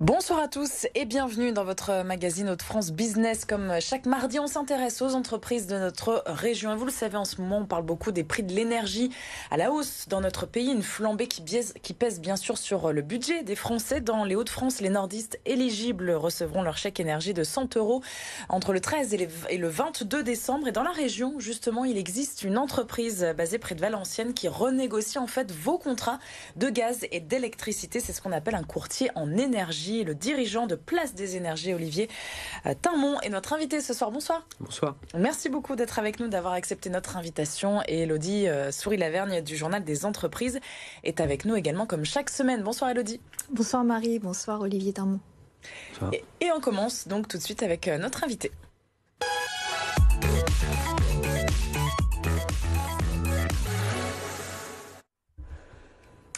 Bonsoir à tous et bienvenue dans votre magazine Hauts-de-France Business. Comme chaque mardi, on s'intéresse aux entreprises de notre région. Et vous le savez, en ce moment, on parle beaucoup des prix de l'énergie à la hausse dans notre pays. Une flambée qui pèse bien sûr sur le budget des Français. Dans les Hauts-de-France, les nordistes éligibles recevront leur chèque énergie de 100 € entre le 13 et le 22 décembre. Et dans la région, justement, il existe une entreprise basée près de Valenciennes qui renégocie en fait vos contrats de gaz et d'électricité. C'est ce qu'on appelle un courtier en énergie. Le dirigeant de Place des Énergies, Olivier Tinmont, est notre invité ce soir. Bonsoir. Bonsoir. Merci beaucoup d'être avec nous, d'avoir accepté notre invitation. Et Elodie Souris-Lavergne du Journal des Entreprises est avec nous également comme chaque semaine. Bonsoir Elodie. Bonsoir Marie, bonsoir Olivier Tinmont. Et on commence donc tout de suite avec notre invité.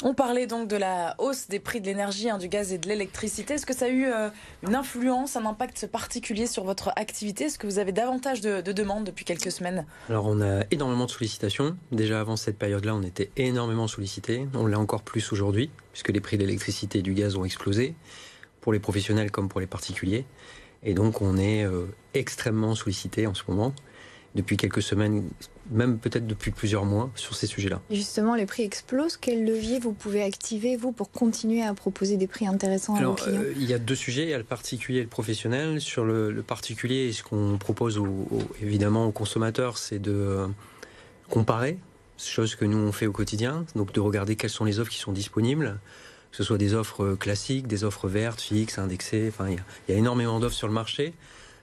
On parlait donc de la hausse des prix de l'énergie, du gaz et de l'électricité. Est-ce que ça a eu une influence, un impact particulier sur votre activité? Est-ce que vous avez davantage de demandes depuis quelques semaines? Alors on a énormément de sollicitations. Déjà avant cette période-là, on était énormément sollicités. On l'est encore plus aujourd'hui, puisque les prix de l'électricité et du gaz ont explosé, pour les professionnels comme pour les particuliers. Et donc on est extrêmement sollicités en ce moment, depuis quelques semaines, même peut-être depuis plusieurs mois, sur ces sujets-là. Justement, les prix explosent. Quel levier vous pouvez activer, vous, pour continuer à proposer des prix intéressants à vos clients? Il y a deux sujets, il y a le particulier et le professionnel. Sur le particulier, ce qu'on propose évidemment aux consommateurs, c'est de comparer, chose que nous on fait au quotidien, donc de regarder quelles sont les offres qui sont disponibles, que ce soit des offres classiques, des offres vertes, fixes, indexées, enfin il y a énormément d'offres sur le marché.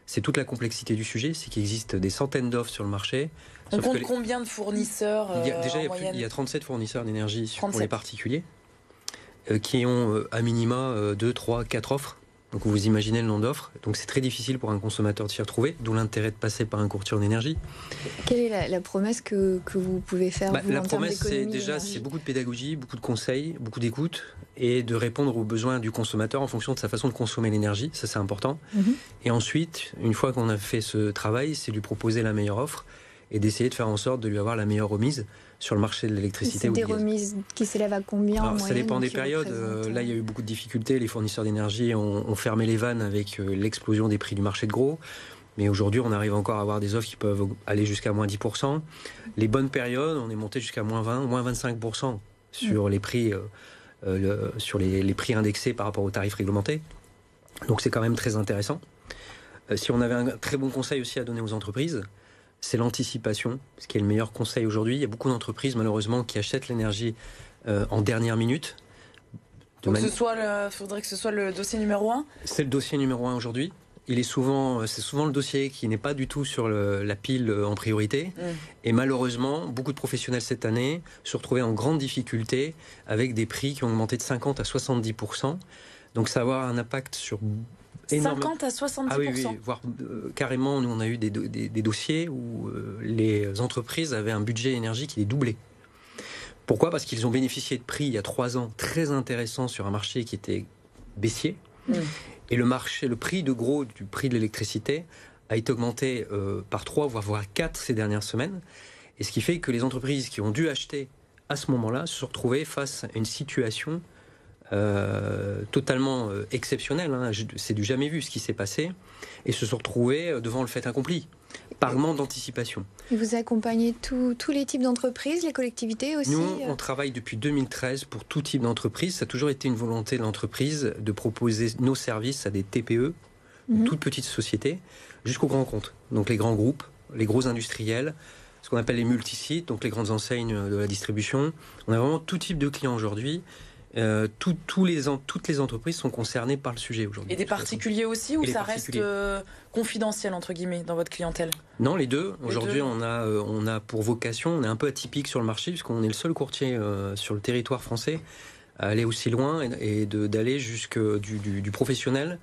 C'est toute la complexité du sujet, c'est qu'il existe des centaines d'offres sur le marché. On compte combien de fournisseurs il y a 37 fournisseurs d'énergie pour les particuliers qui ont à minima 2, 3, 4 offres. Donc vous imaginez le nombre d'offres. Donc c'est très difficile pour un consommateur de s'y retrouver, d'où l'intérêt de passer par un courtier en énergie. Quelle est la promesse que vous pouvez faire vous, la promesse, c'est beaucoup de pédagogie, beaucoup de conseils, beaucoup d'écoute et de répondre aux besoins du consommateur en fonction de sa façon de consommer l'énergie. Ça, c'est important. Et ensuite, une fois qu'on a fait ce travail, c'est lui proposer la meilleure offre et d'essayer de faire en sorte de lui avoir la meilleure remise sur le marché de l'électricité ou du gaz. Des remises qui s'élèvent à combien en moyenne? Ça dépend des périodes. Là, il y a eu beaucoup de difficultés. Les fournisseurs d'énergie ont fermé les vannes avec l'explosion des prix du marché de gros. Mais aujourd'hui, on arrive encore à avoir des offres qui peuvent aller jusqu'à moins 10%. Les bonnes périodes, on est monté jusqu'à moins 20, moins 25% sur les prix, sur les prix indexés par rapport aux tarifs réglementés. Donc c'est quand même très intéressant. Si on avait un très bon conseil aussi à donner aux entreprises, c'est l'anticipation, ce qui est le meilleur conseil aujourd'hui. Il y a beaucoup d'entreprises, malheureusement, qui achètent l'énergie en dernière minute. Donc faudrait que ce soit le dossier numéro 1? C'est le dossier numéro 1 aujourd'hui. C'est souvent le dossier qui n'est pas du tout sur la pile en priorité. Et malheureusement, beaucoup de professionnels cette année se retrouvaient en grande difficulté avec des prix qui ont augmenté de 50 à 70%. Donc ça va avoir un impact sur... 50 à 70%. Ah oui, voire carrément, nous on a eu des dossiers où les entreprises avaient un budget énergie qui est doublé. Pourquoi? Parce qu'ils ont bénéficié de prix il y a 3 ans très intéressants sur un marché qui était baissier. Et le prix de gros du prix de l'électricité a été augmenté par 3 voire 4 ces dernières semaines. Et ce qui fait que les entreprises qui ont dû acheter à ce moment-là se sont retrouvées face à une situation totalement exceptionnel, c'est du jamais vu ce qui s'est passé, et se sont retrouvés devant le fait accompli, par manque d'anticipation. Et vous accompagnez tous les types d'entreprises, les collectivités aussi? Nous, on travaille depuis 2013 pour tout type d'entreprise. Ça a toujours été une volonté de l'entreprise de proposer nos services à des TPE, toutes petites sociétés, jusqu'aux grands comptes. Donc les grands groupes, les gros industriels, ce qu'on appelle les multisites, donc les grandes enseignes de la distribution. On a vraiment tout type de clients aujourd'hui. Toutes les entreprises sont concernées par le sujet aujourd'hui. Et des particuliers aussi, ou ça reste confidentiel entre guillemets dans votre clientèle? Non, les deux. Aujourd'hui, on a pour vocation, on est un peu atypique sur le marché puisqu'on est le seul courtier sur le territoire français à aller aussi loin et d'aller du professionnel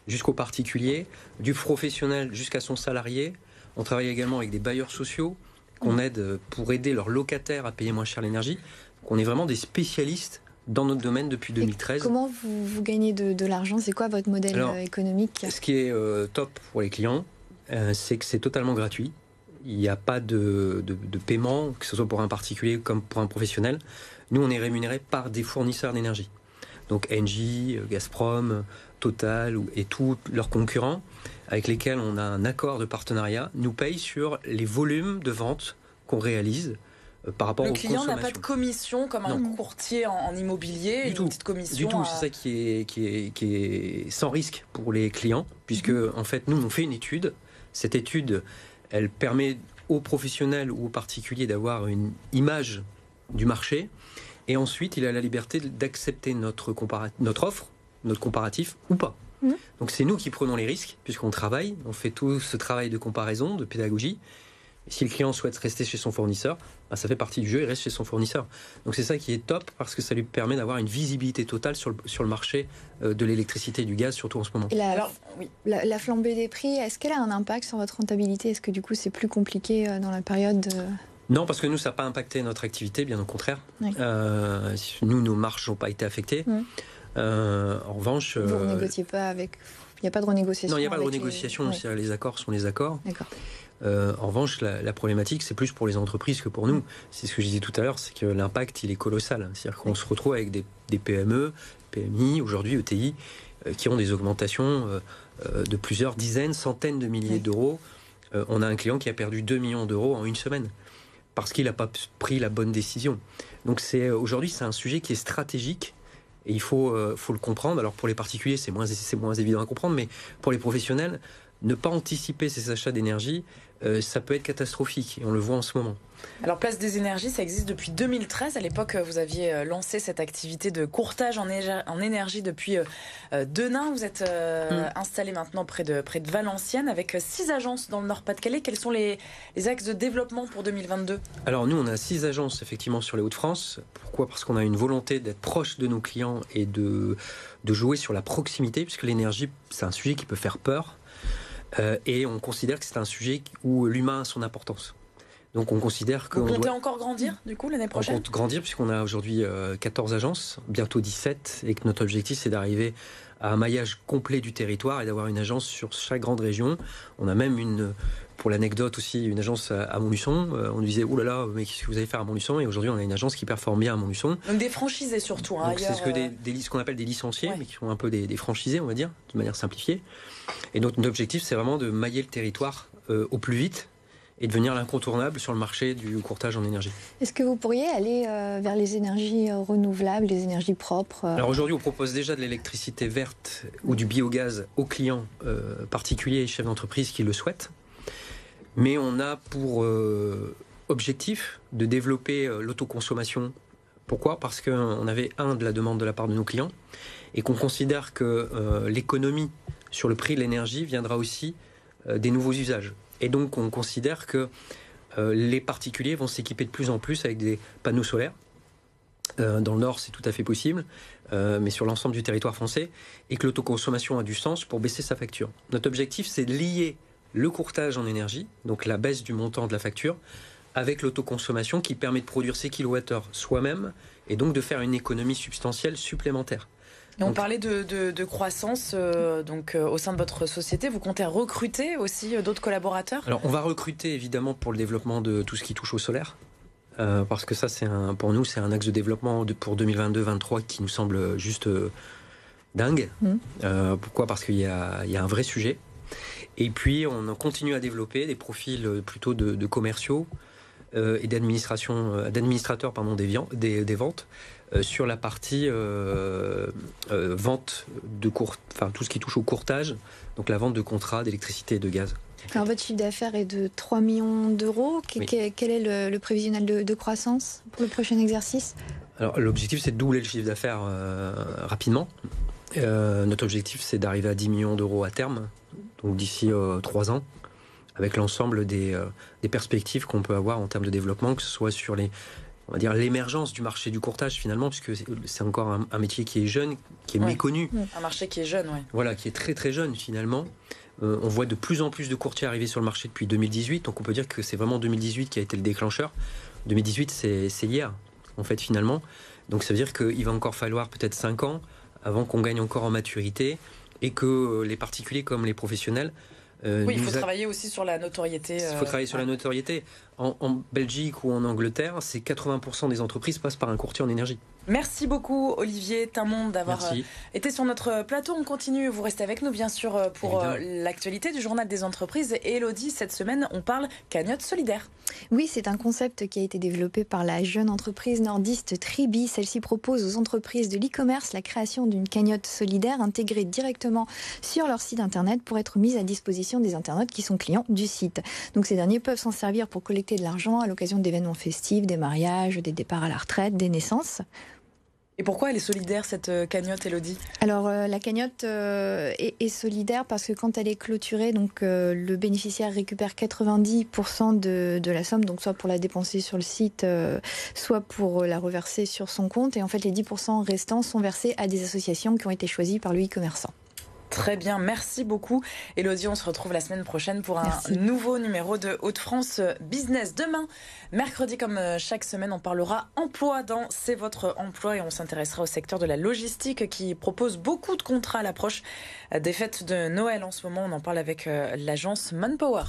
jusqu'au particulier, du professionnel jusqu'à son salarié. On travaille également avec des bailleurs sociaux qu'on aide pour aider leurs locataires à payer moins cher l'énergie. On est vraiment des spécialistes dans notre domaine depuis 2013. Et comment vous gagnez de l'argent? C'est quoi votre modèle économique? Ce qui est top pour les clients, c'est que c'est totalement gratuit. Il n'y a pas de paiement, que ce soit pour un particulier comme pour un professionnel. Nous, on est rémunéré par des fournisseurs d'énergie. Donc Engie, Gazprom, Total et tous leurs concurrents, avec lesquels on a un accord de partenariat, nous payent sur les volumes de vente qu'on réalise par rapport aux consommations. Le client n'a pas de commission comme un courtier en immobilier, une petite commission. Du tout, c'est ça qui est sans risque pour les clients, puisque en fait, nous, on fait une étude. Cette étude, elle permet aux professionnels ou aux particuliers d'avoir une image du marché, et ensuite, il a la liberté d'accepter notre offre, notre comparatif ou pas. Donc c'est nous qui prenons les risques, puisqu'on travaille, on fait tout ce travail de comparaison, de pédagogie. Et si le client souhaite rester chez son fournisseur, ça fait partie du jeu, il reste chez son fournisseur. Donc c'est ça qui est top, parce que ça lui permet d'avoir une visibilité totale sur le marché de l'électricité et du gaz, surtout en ce moment. Et la flambée des prix, est-ce qu'elle a un impact sur votre rentabilité? Est-ce que du coup c'est plus compliqué dans la période Non, parce que nous, ça n'a pas impacté notre activité, bien au contraire. Nous, nos marges n'ont pas été affectées. En revanche... Vous ne renégociez pas avec... Il n'y a pas de renégociation? Non, il n'y a pas de renégociation. Les accords sont les accords. D'accord. En revanche, la problématique, c'est plus pour les entreprises que pour nous. C'est ce que je disais tout à l'heure, c'est que l'impact, il est colossal. C'est-à-dire qu'on se retrouve avec des PME, PMI, aujourd'hui ETI, qui ont des augmentations de plusieurs dizaines, centaines de milliers d'euros. On a un client qui a perdu 2 millions d'euros en une semaine, parce qu'il n'a pas pris la bonne décision. Donc aujourd'hui, c'est un sujet qui est stratégique. Et il faut le comprendre. Alors pour les particuliers, c'est moins évident à comprendre, mais pour les professionnels, ne pas anticiper ces achats d'énergie, ça peut être catastrophique. Et on le voit en ce moment. Alors Place des Énergies, ça existe depuis 2013. À l'époque, vous aviez lancé cette activité de courtage en énergie depuis Denain. Vous êtes installé maintenant près de Valenciennes avec 6 agences dans le Nord-Pas-de-Calais. Quels sont les axes de développement pour 2022 ? Alors nous, on a 6 agences effectivement sur les Hauts-de-France. Pourquoi ? Parce qu'on a une volonté d'être proche de nos clients et de jouer sur la proximité, puisque l'énergie, c'est un sujet qui peut faire peur. Et on considère que c'est un sujet où l'humain a son importance. Donc on considère que... Vous comptez encore grandir, du coup, l'année prochaine ? On compte grandir, puisqu'on a aujourd'hui 14 agences, bientôt 17, et que notre objectif, c'est d'arriver à un maillage complet du territoire et d'avoir une agence sur chaque grande région. On a même pour l'anecdote aussi, une agence à Montluçon. On nous disait, oh là là, mais qu'est-ce que vous allez faire à Montluçon ? Et aujourd'hui, on a une agence qui performe bien à Montluçon. Donc des franchisés surtout. Donc c'est ce qu'on appelle des licenciés, mais qui sont un peu des franchisés, on va dire, de manière simplifiée. Et notre objectif, c'est vraiment de mailler le territoire au plus vite et devenir l'incontournable sur le marché du courtage en énergie. Est-ce que vous pourriez aller vers les énergies renouvelables, les énergies propres Alors aujourd'hui, on propose déjà de l'électricité verte ou du biogaz aux clients particuliers et chefs d'entreprise qui le souhaitent. Mais on a pour objectif de développer l'autoconsommation. Pourquoi ? Parce qu'on avait de la demande de la part de nos clients et qu'on considère que l'économie sur le prix de l'énergie viendra aussi des nouveaux usages. Et donc on considère que les particuliers vont s'équiper de plus en plus avec des panneaux solaires. Dans le Nord, c'est tout à fait possible, mais sur l'ensemble du territoire français, et que l'autoconsommation a du sens pour baisser sa facture. Notre objectif, c'est de lier le courtage en énergie, donc la baisse du montant de la facture, avec l'autoconsommation qui permet de produire ses kilowattheures soi-même, et donc de faire une économie substantielle supplémentaire. Et on parlait de croissance au sein de votre société. Vous comptez recruter aussi d'autres collaborateurs ? Alors, on va recruter évidemment pour le développement de tout ce qui touche au solaire. Parce que ça, pour nous, c'est un axe de développement pour 2022-2023 qui nous semble juste dingue. Pourquoi ? Parce qu'il y a un vrai sujet. Et puis, on continue à développer des profils plutôt de commerciaux et d'administrateurs des ventes. Sur la partie vente tout ce qui touche au courtage, donc la vente de contrats d'électricité et de gaz. Alors votre chiffre d'affaires est de 3 millions d'euros. Oui. Quel est le prévisionnel de croissance pour le prochain exercice ? Alors l'objectif, c'est de doubler le chiffre d'affaires rapidement. Notre objectif, c'est d'arriver à 10 millions d'euros à terme, donc d'ici 3 ans, avec l'ensemble des perspectives qu'on peut avoir en termes de développement, que ce soit sur on va dire l'émergence du marché du courtage finalement, puisque c'est encore un métier qui est jeune, qui est méconnu. Un marché qui est jeune, oui. Voilà, qui est très très jeune finalement. On voit de plus en plus de courtiers arriver sur le marché depuis 2018, donc on peut dire que c'est vraiment 2018 qui a été le déclencheur. 2018, c'est hier, en fait, finalement. Donc ça veut dire qu'il va encore falloir peut-être 5 ans avant qu'on gagne encore en maturité et que les particuliers comme les professionnels... il faut travailler aussi sur la notoriété. Il faut travailler sur la notoriété. En Belgique ou en Angleterre, c'est 80% des entreprises passent par un courtier en énergie. Merci beaucoup Olivier Timon d'avoir été sur notre plateau. On continue, vous restez avec nous bien sûr pour l'actualité du journal des entreprises. Et Elodie, cette semaine, on parle cagnotte solidaire. Oui, c'est un concept qui a été développé par la jeune entreprise nordiste Tribi. Celle-ci propose aux entreprises de l'e-commerce la création d'une cagnotte solidaire intégrée directement sur leur site internet pour être mise à disposition des internautes qui sont clients du site. Donc ces derniers peuvent s'en servir pour collecter de l'argent à l'occasion d'événements festifs, des mariages, des départs à la retraite, des naissances. Et pourquoi elle est solidaire, cette cagnotte, Elodie ? Alors, la cagnotte est solidaire parce que quand elle est clôturée, donc, le bénéficiaire récupère 90% de la somme, donc soit pour la dépenser sur le site, soit pour la reverser sur son compte. Et en fait, les 10% restants sont versés à des associations qui ont été choisies par le e-commerçant. Très bien, merci beaucoup Elodie, on se retrouve la semaine prochaine pour un nouveau numéro de Hauts-de-France Business. Demain, mercredi comme chaque semaine, on parlera emploi dans C'est votre emploi et on s'intéressera au secteur de la logistique qui propose beaucoup de contrats à l'approche des fêtes de Noël en ce moment. On en parle avec l'agence Manpower.